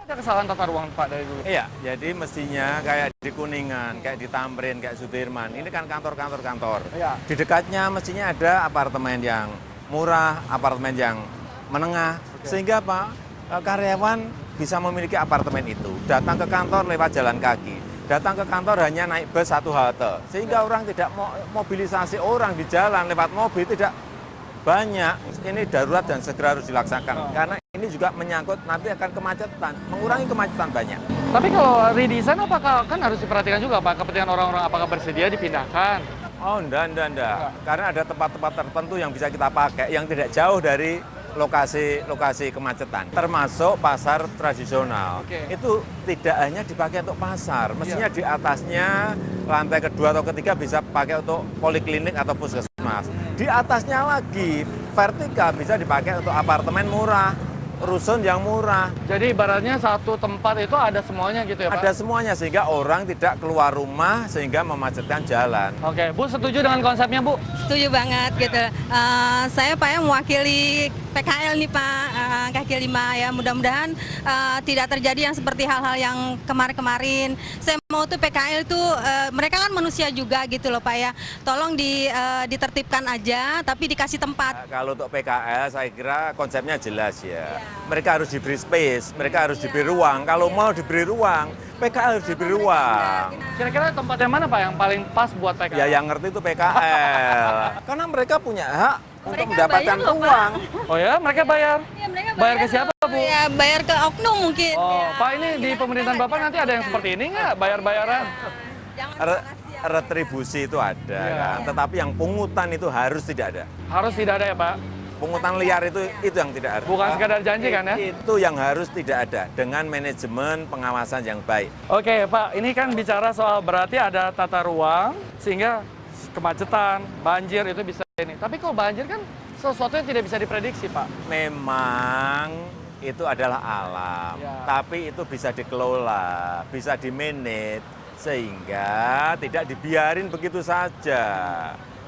Ada kesalahan tata ruang Pak dari dulu? Iya, jadi mestinya kayak di Kuningan, kayak di Tamrin, kayak Sudirman, ini kan kantor-kantor. Iya. Di dekatnya mestinya ada apartemen yang murah, apartemen yang menengah, sehingga apa? Karyawan bisa memiliki apartemen itu, datang ke kantor lewat jalan kaki, datang ke kantor hanya naik bus satu halte, sehingga orang tidak mobilisasi orang di jalan lewat mobil tidak banyak. Ini darurat dan segera harus dilaksanakan, karena ini juga menyangkut nanti akan kemacetan, mengurangi kemacetan banyak. Tapi kalau redesign apakah kan harus diperhatikan juga Pak, kepentingan orang-orang apakah bersedia dipindahkan? Oh, enggak. Karena ada tempat-tempat tertentu yang bisa kita pakai, yang tidak jauh dari lokasi kemacetan. Termasuk pasar tradisional. Oke. Itu tidak hanya dipakai untuk pasar, mestinya di atasnya, lantai kedua atau ketiga bisa pakai untuk poliklinik atau puskesmas. Di atasnya lagi, vertikal bisa dipakai untuk apartemen murah, rusun yang murah. Jadi ibaratnya satu tempat itu ada semuanya gitu ya Pak? Ada semuanya, sehingga orang tidak keluar rumah, sehingga memacetkan jalan. Oke, Bu setuju dengan konsepnya Bu? Setuju banget gitu. Saya Pak yang mewakili PKL nih Pak, kaki lima ya. Mudah-mudahan tidak terjadi yang seperti hal-hal yang kemarin-kemarin. Saya mau tuh PKL itu mereka kan manusia juga gitu loh Pak ya. Tolong ditertibkan aja, tapi dikasih tempat. Kalau untuk PKL saya kira konsepnya jelas ya. Mereka harus diberi space, mereka harus diberi ruang. Kalau mau diberi ruang, PKL harus diberi ruang. Kira-kira tempat yang mana Pak yang paling pas buat PKL? Ya yang ngerti itu PKL. Karena mereka punya hak untuk Mereka mendapatkan bayar loh, Pak. uang. Oh ya, mereka bayar? Ya, mereka Bayar ke siapa Bu? Ya, bayar ke oknum mungkin. Oh, Ya. Pak ini di pemerintahan Bapak nanti ada yang seperti ini nggak? Bayar-bayaran? Jangan Retribusi itu ada Iya. kan, tetapi yang pungutan itu harus tidak ada. Harus tidak ada ya Pak? Pungutan liar itu yang tidak harus. Bukan sekadar janji kan ya? Itu yang harus tidak ada dengan manajemen pengawasan yang baik. Oke Pak, ini kan bicara soal berarti ada tata ruang sehingga kemacetan, banjir itu bisa ini. Tapi kalau banjir kan sesuatu yang tidak bisa diprediksi Pak. Memang itu adalah alam, Ya. tapi itu bisa dikelola, bisa dimanage, sehingga tidak dibiarin begitu saja.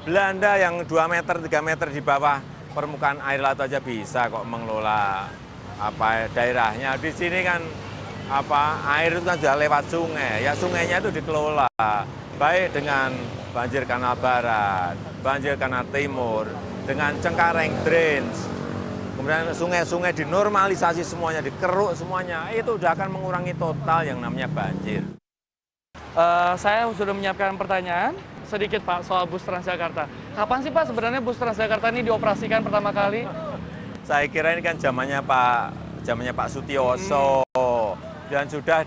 Belanda yang 2 meter, 3 meter di bawah permukaan air laut aja bisa kok mengelola daerahnya. Di sini kan air itu kan sudah lewat sungai, ya sungainya itu dikelola baik dengan banjir kanal barat, banjir kanal timur, dengan Cengkareng drains, kemudian sungai-sungai dinormalisasi semuanya, dikeruk semuanya, itu udah akan mengurangi total yang namanya banjir. Saya sudah menyiapkan pertanyaan sedikit Pak soal bus Transjakarta. Kapan sih Pak sebenarnya bus Transjakarta ini dioperasikan pertama kali? Saya kira ini kan zamannya Pak Sutioso, dan sudah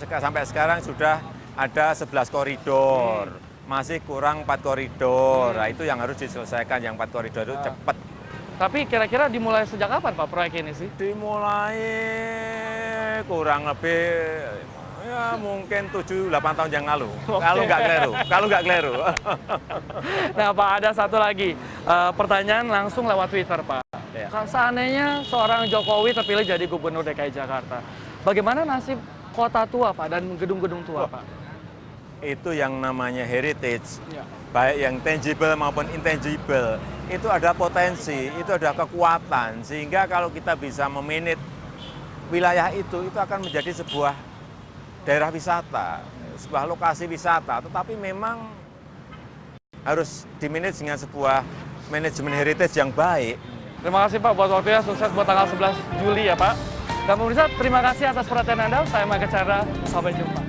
sampai sekarang sudah ada 11 koridor, masih kurang 4 koridor. Nah, itu yang harus diselesaikan, yang 4 koridor itu cepat. Tapi kira-kira dimulai sejak kapan Pak proyek ini sih? Dimulai kurang lebih ya mungkin 7-8 tahun yang lalu. Oke. Kalau nggak keliru. Nah Pak, ada satu lagi pertanyaan langsung lewat Twitter Pak. Ya. Seandainya seorang Jokowi terpilih jadi gubernur DKI Jakarta, bagaimana nasib kota tua Pak dan gedung-gedung tua Pak? Itu yang namanya heritage, Ya. baik yang tangible maupun intangible, itu ada potensi, itu ada kekuatan, sehingga kalau kita bisa memanage wilayah itu akan menjadi sebuah daerah wisata, sebuah lokasi wisata, tetapi memang harus dimanage dengan sebuah manajemen heritage yang baik. Terima kasih Pak buat waktunya, sukses buat tanggal 11 Juli ya Pak. Dan pemirsa, terima kasih atas perhatian Anda. Saya Mega Chandra, sampai jumpa.